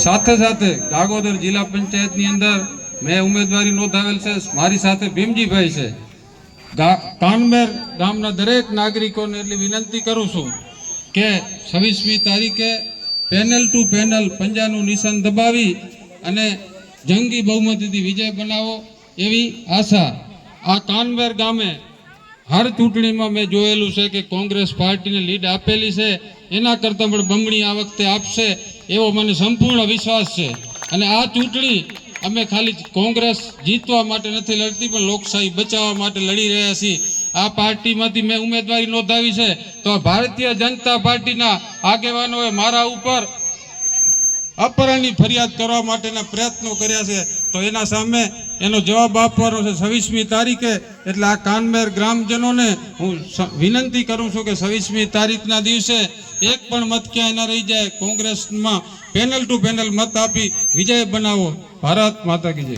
સાથે સાથે ગાગોદર જિલ્લા પંચાયતની અંદર મેં ઉમેદવારી નોંધાવેલ છે. મારી સાથે ભીમજીભાઈ છે. કાનમેર ગામના દરેક નાગરિકોને એટલી વિનંતી કરું છું કે 26મી તારીખે પેનલ ટુ પેનલ પંજાનું નિશાન દબાવી અને જંગી બહુમતીથી વિજય બનાવો એવી આશા. આ કાનમેર ગામે હર ચૂંટણીમાં મેં જોયેલું છે કે કોંગ્રેસ પાર્ટીને લીડ આપેલી છે, એના કરતાં પણ બમણી આ વખતે આપશે એવો મને સંપૂર્ણ વિશ્વાસ છે. અને આ ચૂંટણી અમે ખાલી કોંગ્રેસ જીતવા માટે નથી લડતી, પણ લોકશાહી બચાવવા માટે લડી રહ્યા છીએ. આ પાર્ટીમાંથી મેં ઉમેદવારી નોંધાવી છે, તો ભારતીય જનતા પાર્ટીના આગેવાનોએ મારા ઉપર અપહરણની ફરિયાદ કરવા માટેના પ્રયત્નો કર્યા છે, તો એના સામે એનો જવાબ આપવાનો છે 26મી તારીખે. એટલે આ કાનમેર ગ્રામજનોને હું વિનંતી કરું છું કે 26મી તારીખના દિવસે એક પણ મત ક્યાંય ન રહી જાય. કોંગ્રેસમાં પેનલ ટુ પેનલ મત આપી વિજય બનાવો. ભારત માતા કી જય.